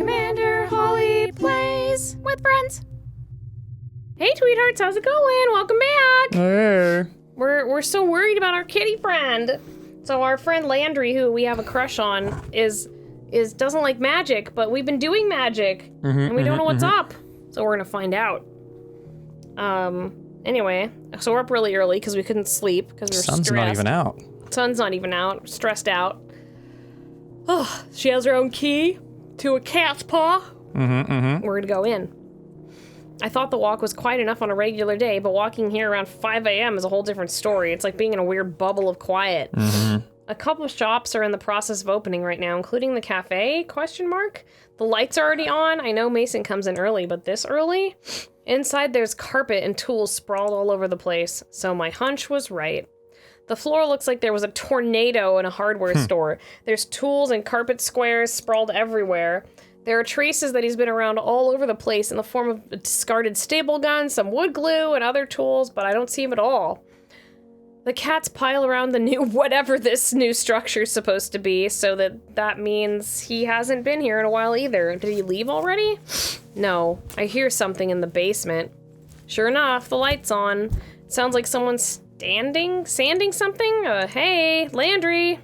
Commander Holly plays with friends. Hey, Tweethearts, how's it going? Welcome back. Hey. We're so worried about our kitty friend. So our friend Landry, who we have a crush on, is doesn't like magic, but we've been doing magic, and we don't know what's up. So we're gonna find out. Anyway, so we're up really early because we couldn't sleep because we were stressed. Sun's not even out. Sun's not even out. Stressed out. Oh, she has her own key to a cat's paw. We're gonna go in. I thought the walk was quiet enough on a regular day, but walking here around 5 a.m. is a whole different story. It's like being in a weird bubble of quiet. A couple of shops are in the process of opening right now, including the cafe, ? The lights are already on. I know Mason comes in early, but this early? Inside there's carpet and tools sprawled all over the place, so my hunch was right. The floor looks like there was a tornado in a hardware store. There's tools and carpet squares sprawled everywhere. There are traces that he's been around all over the place in the form of a discarded staple gun, some wood glue, and other tools, but I don't see him at all. The cats pile around the new whatever this new structure is supposed to be, so that means he hasn't been here in a while either. Did he leave already? No, I hear something in the basement. Sure enough, the light's on. It sounds like someone's sanding something? Hey, Landry.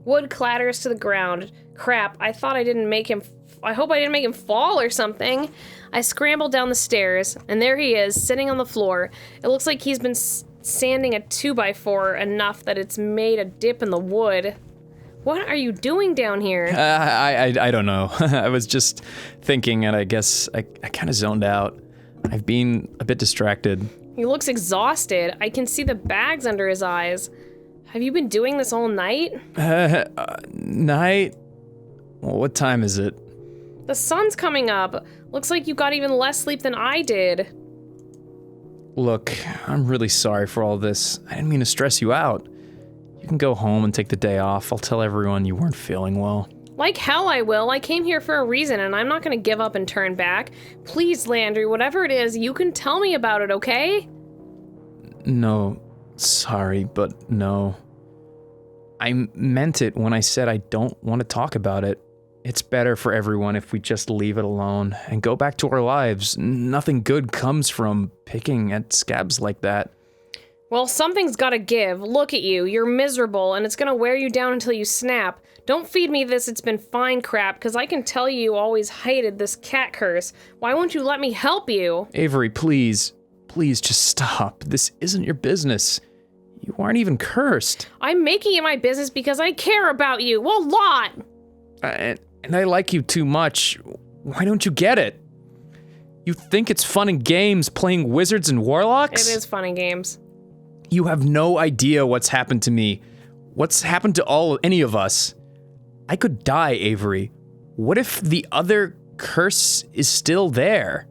Wood clatters to the ground. Crap, I hope I didn't make him fall or something. I scramble down the stairs, and there he is, sitting on the floor. It looks like he's been sanding a 2x4 enough that it's made a dip in the wood. What are you doing down here? I don't know. I was just thinking, and I guess I kind of zoned out. I've been a bit distracted. He looks exhausted. I can see the bags under his eyes. Have you been doing this all night? Night? Well, what time is it? The sun's coming up. Looks like you got even less sleep than I did. Look, I'm really sorry for all this. I didn't mean to stress you out. You can go home and take the day off. I'll tell everyone you weren't feeling well. Like hell I will. I came here for a reason, and I'm not gonna give up and turn back. Please, Landry, whatever it is, you can tell me about it, okay? No, sorry, but no. I meant it when I said I don't want to talk about it. It's better for everyone if we just leave it alone and go back to our lives. Nothing good comes from picking at scabs like that. Well, something's gotta give. Look at you. You're miserable, and it's gonna wear you down until you snap. Don't feed me this "it's been fine" crap, because I can tell you always hated this cat curse. Why won't you let me help you? Avery, please. Please just stop. This isn't your business. You aren't even cursed. I'm making it my business because I care about you. A lot. And I like you too much. Why don't you get it? You think it's fun and games playing wizards and warlocks? It is fun and games. You have no idea what's happened to me. What's happened to any of us. I could die, Avery. What if the other curse is still there?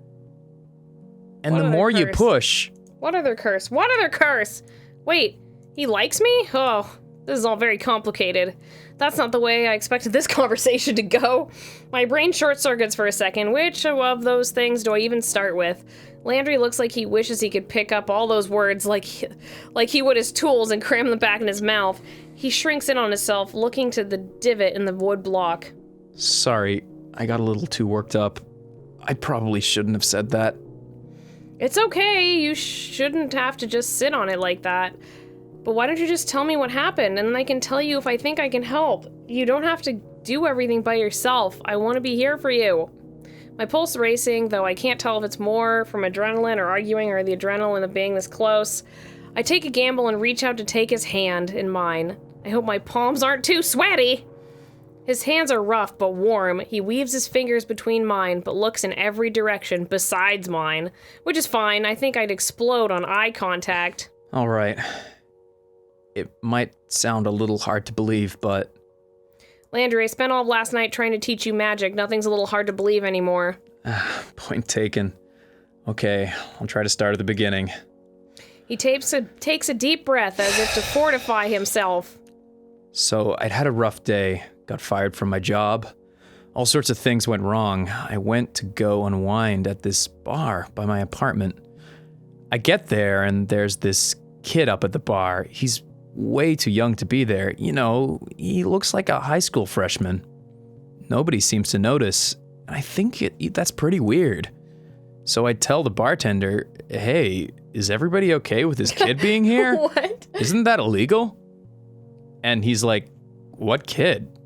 And the more you push... What other curse? What other curse? Wait, he likes me? Oh, this is all very complicated. That's not the way I expected this conversation to go. My brain short circuits for a second. Which of those things do I even start with? Landry looks like he wishes he could pick up all those words like he would his tools and cram them back in his mouth. He shrinks in on himself, looking to the divot in the wood block. Sorry, I got a little too worked up. I probably shouldn't have said that. It's okay, you shouldn't have to just sit on it like that. But why don't you just tell me what happened, and then I can tell you if I think I can help. You don't have to do everything by yourself. I want to be here for you. My pulse racing, though I can't tell if it's more from adrenaline or arguing or the adrenaline of being this close. I take a gamble and reach out to take his hand in mine. I hope my palms aren't too sweaty. His hands are rough but warm. He weaves his fingers between mine but looks in every direction besides mine, which is fine. I think I'd explode on eye contact. All right. It might sound a little hard to believe, but... Landry, I spent all of last night trying to teach you magic. Nothing's a little hard to believe anymore. Point taken. Okay, I'll try to start at the beginning. He takes a deep breath as if to fortify himself. So, I'd had a rough day, got fired from my job. All sorts of things went wrong. I went to go unwind at this bar by my apartment. I get there, and there's this kid up at the bar. He's way too young to be there. You know, he looks like a high school freshman. nobody seems to notice. I think that's pretty weird. So I tell the bartender, hey, is everybody okay with this kid being here? What? Isn't that illegal? And he's like, what kid?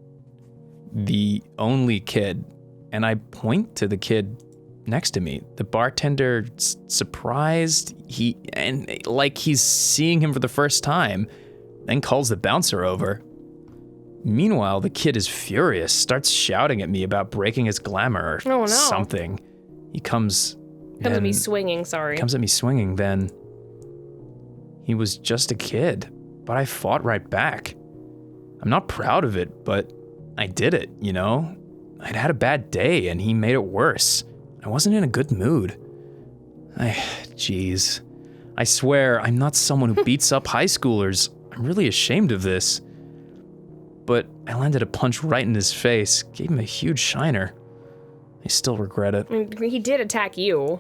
The only kid. And I point to the kid next to me. The bartender's surprised. He's seeing him for the first time, then calls the bouncer over. Meanwhile, the kid is furious, starts shouting at me about breaking his glamour or something. He comes at me swinging, then he was just a kid, but I fought right back. I'm not proud of it, but I did it, you know? I'd had a bad day and he made it worse. I wasn't in a good mood. Jeez. I swear, I'm not someone who beats up high schoolers. I'm really ashamed of this. But I landed a punch right in his face, gave him a huge shiner. I still regret it. He did attack you.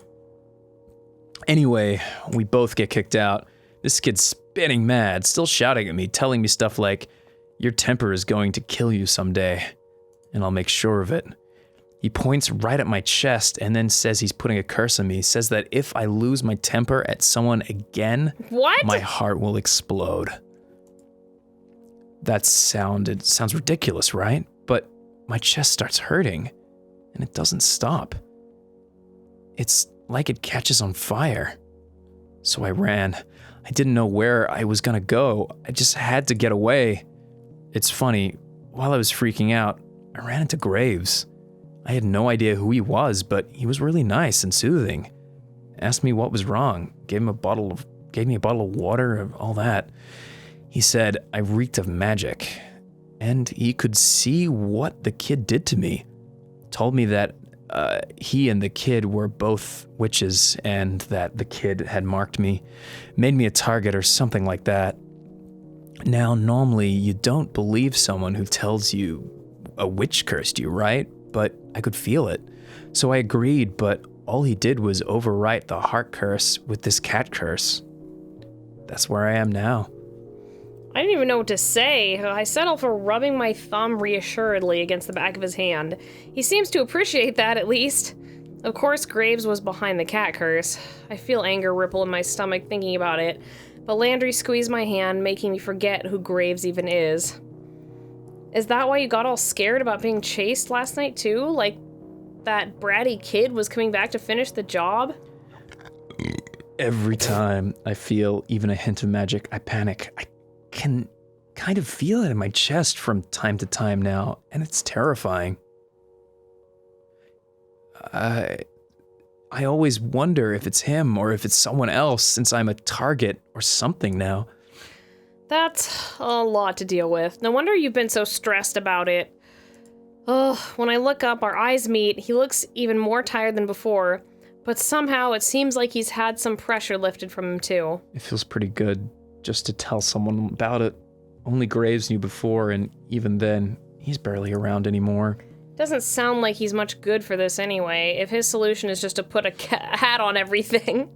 Anyway, we both get kicked out. This kid's spinning mad, still shouting at me, telling me stuff like, your temper is going to kill you someday, and I'll make sure of it. He points right at my chest and then says he's putting a curse on me, says that if I lose my temper at someone again, my heart will explode. It sounds ridiculous, right? But my chest starts hurting, and it doesn't stop. It's like it catches on fire. So I ran. I didn't know where I was gonna go. I just had to get away. It's funny, while I was freaking out, I ran into Graves. I had no idea who he was, but he was really nice and soothing. Asked me what was wrong, gave me a bottle of water, and all that. He said I reeked of magic, and he could see what the kid did to me. Told me that he and the kid were both witches, and that the kid had marked me, made me a target or something like that. Now, normally you don't believe someone who tells you a witch cursed you, right? But I could feel it. So I agreed, but all he did was overwrite the heart curse with this cat curse. That's where I am now. I didn't even know what to say. I settled for rubbing my thumb reassuredly against the back of his hand. He seems to appreciate that, at least. Of course, Graves was behind the cat curse. I feel anger ripple in my stomach thinking about it, but Landry squeezed my hand, making me forget who Graves even is. Is that why you got all scared about being chased last night, too? Like, that bratty kid was coming back to finish the job? Every time I feel even a hint of magic, I panic. I can kind of feel it in my chest from time to time now, and it's terrifying. I always wonder if it's him or if it's someone else, since I'm a target or something now. That's a lot to deal with. No wonder you've been so stressed about it. Ugh, when I look up, our eyes meet. He looks even more tired than before, but somehow it seems like he's had some pressure lifted from him too. It feels pretty good just to tell someone about it. Only Graves knew before, and even then, he's barely around anymore. Doesn't sound like he's much good for this anyway, if his solution is just to put a hat on everything.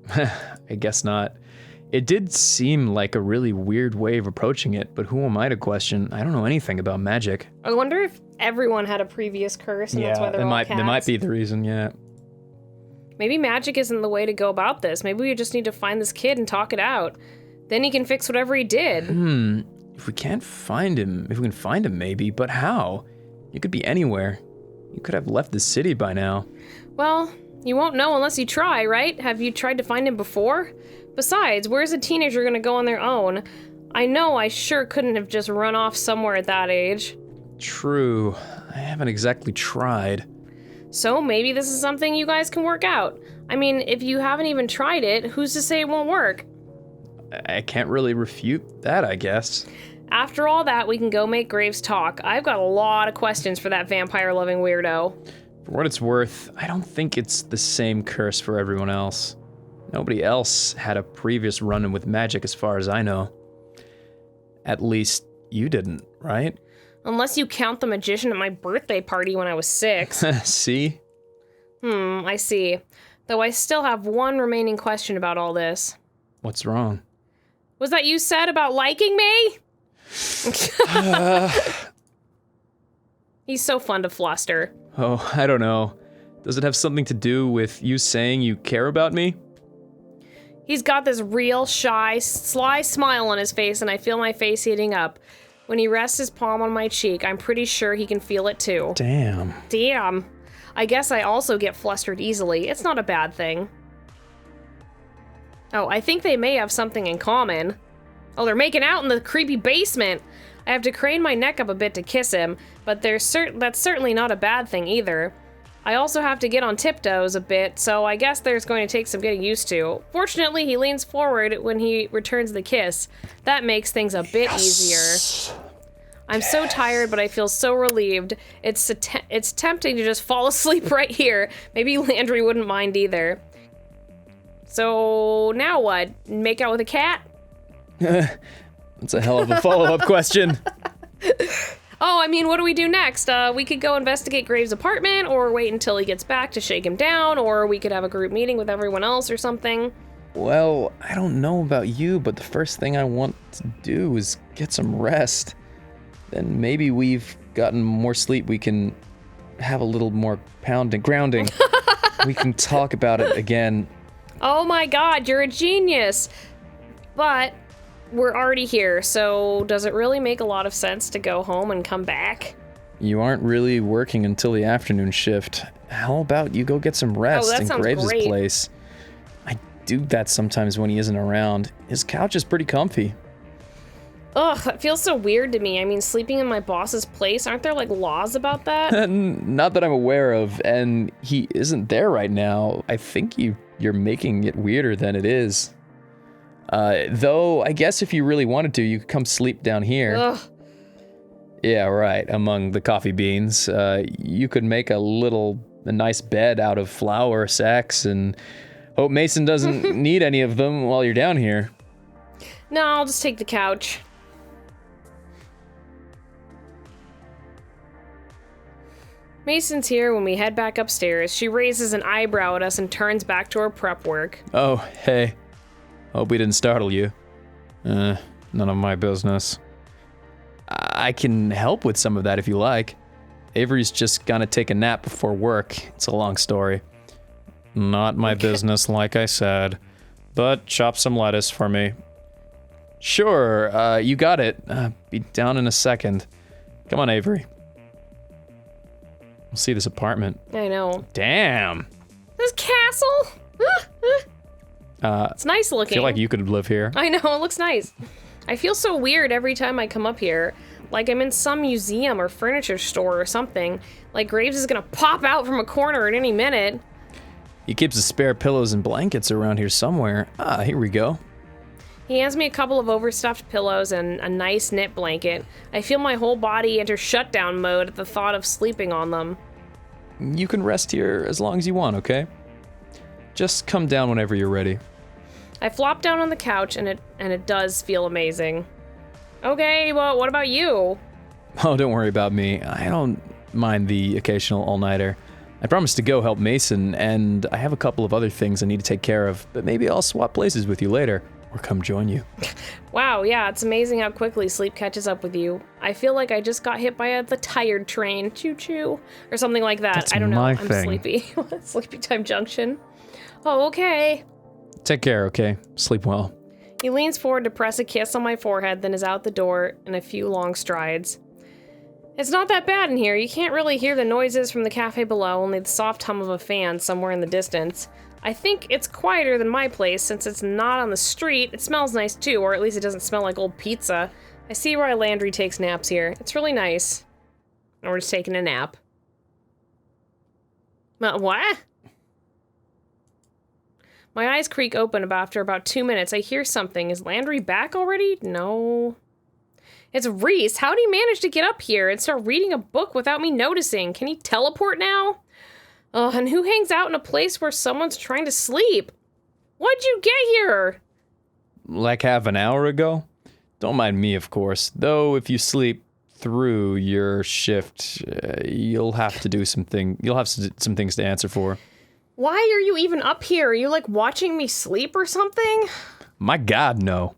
I guess not. It did seem like a really weird way of approaching it, but who am I to question? I don't know anything about magic. I wonder if everyone had a previous curse and that's why they're all cats. That might be the reason, yeah. Maybe magic isn't the way to go about this. Maybe we just need to find this kid and talk it out. Then he can fix whatever he did. If we can find him maybe, but how? He could be anywhere. You could have left the city by now. Well, you won't know unless you try, right? Have you tried to find him before? Besides, where's a teenager gonna go on their own? I know I sure couldn't have just run off somewhere at that age. True. I haven't exactly tried. So maybe this is something you guys can work out. I mean, if you haven't even tried it, who's to say it won't work? I can't really refute that, I guess. After all that, we can go make Graves talk. I've got a lot of questions for that vampire-loving weirdo. For what it's worth, I don't think it's the same curse for everyone else. Nobody else had a previous run-in with magic as far as I know. At least you didn't, right? Unless you count the magician at my birthday party when I was 6. See? I see. Though I still have one remaining question about all this. What's wrong? Was that you said about liking me? He's so fun to fluster. Oh, I don't know. Does it have something to do with you saying you care about me? He's got this real shy, sly smile on his face, and I feel my face heating up. When he rests his palm on my cheek, I'm pretty sure he can feel it too. Damn. I guess I also get flustered easily. It's not a bad thing. Oh, I think they may have something in common. Oh, they're making out in the creepy basement. I have to crane my neck up a bit to kiss him, but that's certainly not a bad thing either. I also have to get on tiptoes a bit, so I guess there's going to take some getting used to. Fortunately, he leans forward when he returns the kiss. That makes things a bit easier. I'm so tired, but I feel so relieved. It's tempting to just fall asleep right here. Maybe Landry wouldn't mind either. So, now what? Make out with a cat? That's a hell of a follow-up question. Oh, I mean, what do we do next? We could go investigate Graves' apartment, or wait until he gets back to shake him down, or we could have a group meeting with everyone else or something. Well, I don't know about you, but the first thing I want to do is get some rest. Then maybe we've gotten more sleep, we can have a little more grounding. We can talk about it again. Oh my god, you're a genius! But we're already here, so does it really make a lot of sense to go home and come back? You aren't really working until the afternoon shift. How about you go get some rest in Graves' place? I do that sometimes when he isn't around. His couch is pretty comfy. Ugh, that feels so weird to me. I mean, sleeping in my boss's place, aren't there like laws about that? Not that I'm aware of, and he isn't there right now. I think you're making it weirder than it is. Though, I guess if you really wanted to, you could come sleep down here. Ugh. Yeah, right, among the coffee beans. You could make a nice bed out of flour sacks, and hope Mason doesn't need any of them while you're down here. No, I'll just take the couch. Mason's here when we head back upstairs. She raises an eyebrow at us and turns back to her prep work. Oh, hey. Hope we didn't startle you. None of my business. I can help with some of that if you like. Avery's just gonna take a nap before work. It's a long story. Not my business, like I said. But chop some lettuce for me. Sure, you got it. Be down in a second. Come on, Avery. We'll see this apartment. I know. Damn. This castle? It's nice looking. I feel like you could live here. I know, it looks nice. I feel so weird every time I come up here. Like I'm in some museum or furniture store or something. Like Graves is gonna pop out from a corner at any minute. He keeps the spare pillows and blankets around here somewhere. Here we go. He hands me a couple of overstuffed pillows and a nice knit blanket. I feel my whole body enter shutdown mode at the thought of sleeping on them. You can rest here as long as you want, okay? Just come down whenever you're ready. I flop down on the couch and it does feel amazing. Okay, well, what about you? Oh, don't worry about me. I don't mind the occasional all-nighter. I promised to go help Mason, and I have a couple of other things I need to take care of, but maybe I'll swap places with you later, or come join you. Wow, yeah, it's amazing how quickly sleep catches up with you. I feel like I just got hit by the tired train, choo-choo, or something like that. That's I don't know, my I'm thing. sleepy. Sleepy time junction. Oh, okay. Take care, okay? Sleep well. He leans forward to press a kiss on my forehead, then is out the door in a few long strides. It's not that bad in here. You can't really hear the noises from the cafe below, only the soft hum of a fan somewhere in the distance. I think it's quieter than my place since it's not on the street. It smells nice too, or at least it doesn't smell like old pizza. I see why Landry takes naps here. It's really nice. And we're just taking a nap. What? My eyes creak open after about 2 minutes. I hear something. Is Landry back already? No. It's Reese. How did he manage to get up here and start reading a book without me noticing? Can he teleport now? And who hangs out in a place where someone's trying to sleep? What'd you get here? Like half an hour ago? Don't mind me, of course. Though if you sleep through your shift, you'll have to do some things to answer for. Why are you even up here? Are you like watching me sleep or something? My God, no.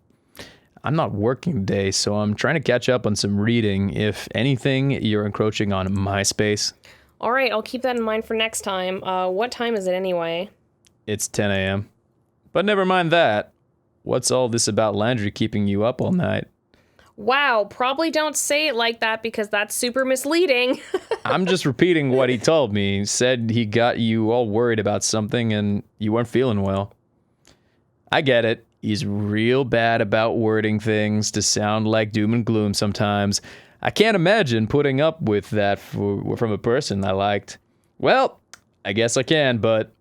I'm not working today, so I'm trying to catch up on some reading. If anything, you're encroaching on my space. All right, I'll keep that in mind for next time. What time is it anyway? It's 10 a.m. But never mind that. What's all this about Landry keeping you up all night? Wow, probably don't say it like that because that's super misleading. I'm just repeating what he told me. He said he got you all worried about something and you weren't feeling well. I get it. He's real bad about wording things to sound like doom and gloom sometimes. I can't imagine putting up with that from a person I liked. Well, I guess I can, but...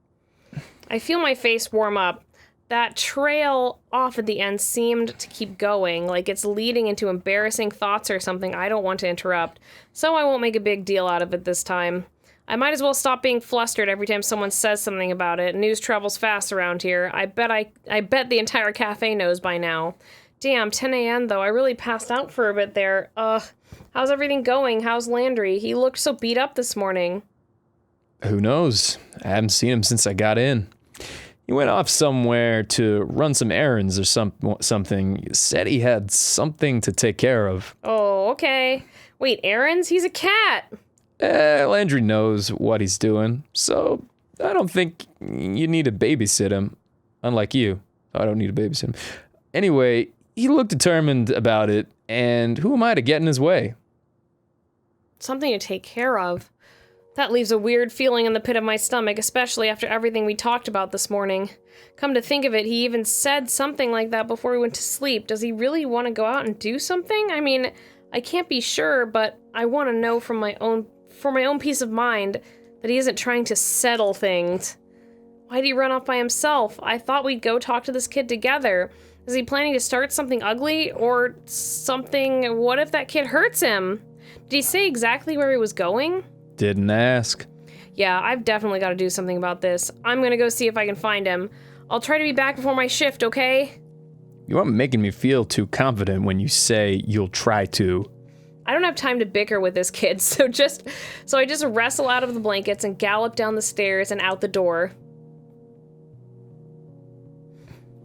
I feel my face warm up. That trail off at the end seemed to keep going, like it's leading into embarrassing thoughts or something I don't want to interrupt, so I won't make a big deal out of it this time. I might as well stop being flustered every time someone says something about it. News travels fast around here. I bet the entire cafe knows by now. Damn, 10 a.m. though. I really passed out for a bit there. How's everything going? How's Landry? He looked so beat up this morning. Who knows? I haven't seen him since I got in. He went off somewhere to run some errands or something. He said he had something to take care of. Oh, okay. Wait, errands? He's a cat. Landry knows what he's doing, so I don't think you need to babysit him. Unlike you. I don't need to babysit him. Anyway, he looked determined about it, and who am I to get in his way? Something to take care of. That leaves a weird feeling in the pit of my stomach, especially after everything we talked about this morning. Come to think of it, he even said something like that before he went to sleep. Does he really want to go out and do something? I mean, I can't be sure, but I want to know for my own peace of mind that he isn't trying to settle things. Why'd he run off by himself? I thought we'd go talk to this kid together. Is he planning to start something ugly or something? What if that kid hurts him? Did he say exactly where he was going? Didn't ask. Yeah, I've definitely got to do something about this. I'm gonna go see if I can find him. I'll try to be back before my shift, okay? You aren't making me feel too confident when you say you'll try to. I don't have time to bicker with this kid, so I just wrestle out of the blankets and gallop down the stairs and out the door.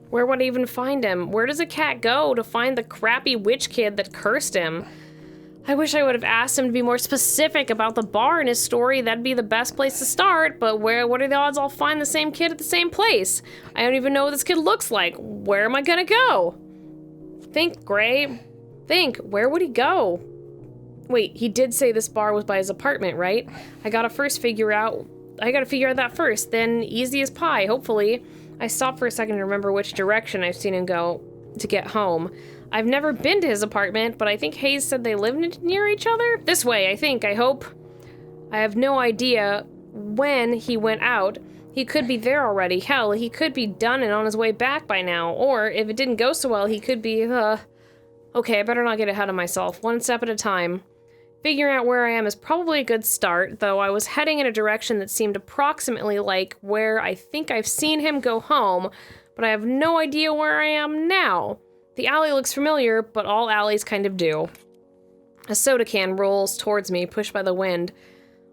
Where would I even find him? Where does a cat go to find the crappy witch kid that cursed him? I wish I would have asked him to be more specific about the bar in his story. That'd be the best place to start, but what are the odds I'll find the same kid at the same place? I don't even know what this kid looks like. Where am I gonna go? Think, Gray. Think, where would he go? Wait, he did say this bar was by his apartment, right? I gotta figure out that first, then easy as pie, hopefully. I stopped for a second to remember which direction I've seen him go to get home. I've never been to his apartment, but I think Hayes said they lived near each other? This way, I hope. I have no idea when he went out. He could be there already. Hell, he could be done and on his way back by now. Or, if it didn't go so well, he could be, Okay, I better not get ahead of myself. One step at a time. Figuring out where I am is probably a good start, though I was heading in a direction that seemed approximately like where I think I've seen him go home, but I have no idea where I am now. The alley looks familiar, but all alleys kind of do. A soda can rolls towards me, pushed by the wind.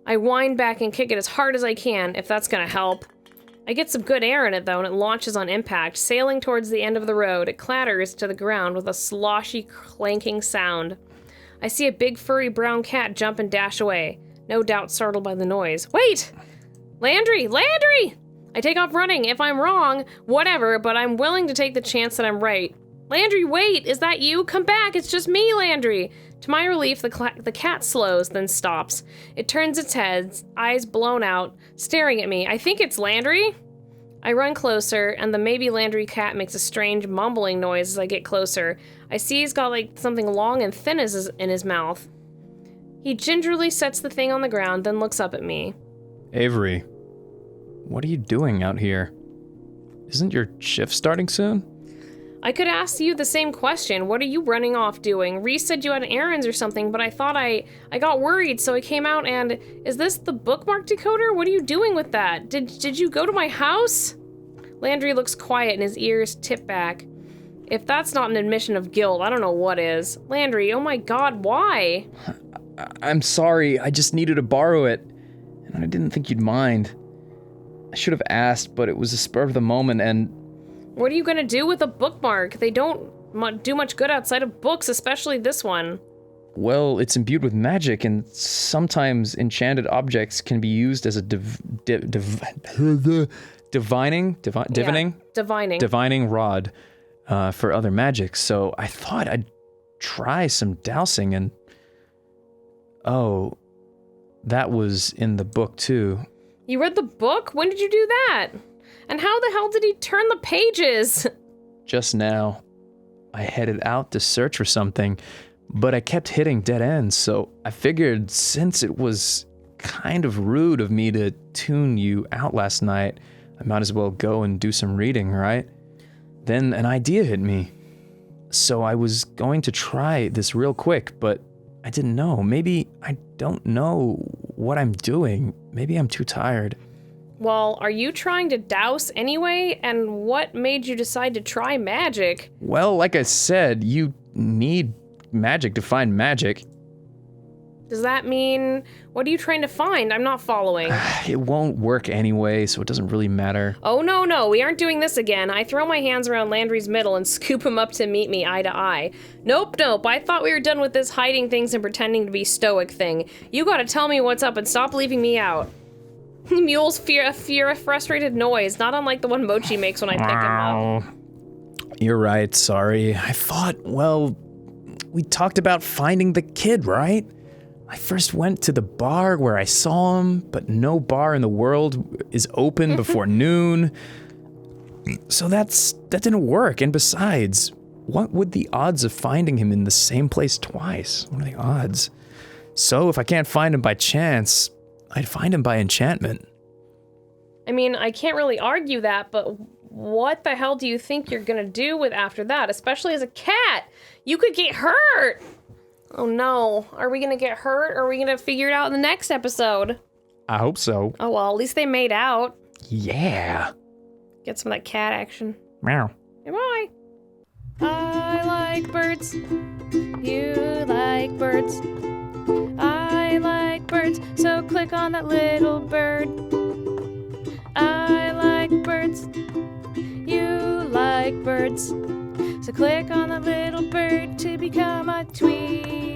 I wind back and kick it as hard as I can, if that's gonna help. I get some good air in it, though, and it launches on impact, sailing towards the end of the road. It clatters to the ground with a sloshy, clanking sound. I see a big, furry brown cat jump and dash away, no doubt startled by the noise. Wait! Landry! Landry! I take off running. If I'm wrong, whatever, but I'm willing to take the chance that I'm right. Landry, wait! Is that you? Come back! It's just me, Landry! To my relief, the cat slows, then stops. It turns its head, eyes blown out, staring at me. I think it's Landry. I run closer, and the maybe Landry cat makes a strange mumbling noise as I get closer. I see he's got like something long and thin in his mouth. He gingerly sets the thing on the ground, then looks up at me. Avery, what are you doing out here? Isn't your shift starting soon? I could ask you the same question. What are you running off doing? Reese said you had errands or something, but I thought I got worried, so I came out and... Is this the bookmark decoder? What are you doing with that? Did you go to my house? Landry looks quiet and his ears tip back. If that's not an admission of guilt, I don't know what is. Landry, oh my god, why? I'm sorry, I just needed to borrow it, and I didn't think you'd mind. I should have asked, but it was a spur of the moment, and... What are you gonna do with a bookmark? They don't do much good outside of books, especially this one. Well, it's imbued with magic, and sometimes enchanted objects can be used as a divining rod for other magics. So I thought I'd try some dousing, and that was in the book too. You read the book? When did you do that? And how the hell did he turn the pages? Just now. I headed out to search for something, but I kept hitting dead ends, so I figured since it was kind of rude of me to tune you out last night, I might as well go and do some reading, right? Then an idea hit me. So I was going to try this real quick, but I didn't know. Maybe I don't know what I'm doing. Maybe I'm too tired. Well, are you trying to douse anyway? And what made you decide to try magic? Well, like I said, you need magic to find magic. Does that mean, what are you trying to find? I'm not following. It won't work anyway, so it doesn't really matter. Oh, no, we aren't doing this again. I throw my hands around Landry's middle and scoop him up to meet me eye to eye. Nope, I thought we were done with this hiding things and pretending to be stoic thing. You gotta tell me what's up and stop leaving me out. Mules fear a frustrated noise, not unlike the one Mochi makes when I pick him up. You're right, sorry. I thought, well, we talked about finding the kid, right? I first went to the bar where I saw him, but no bar in the world is open before noon. So that didn't work, and besides, what would the odds of finding him in the same place twice? What are the odds? So if I can't find him by chance, I'd find him by enchantment. I mean, I can't really argue that, but what the hell do you think you're gonna do with after that, especially as a cat? You could get hurt! Oh no, are we gonna get hurt, or are we gonna figure it out in the next episode? I hope so. Oh well, at least they made out. Yeah. Get some of that cat action. Meow. Bye. I like birds. You like birds. I like birds, so click on that little bird. I like birds. You like birds. So click on that little bird to become a tweet.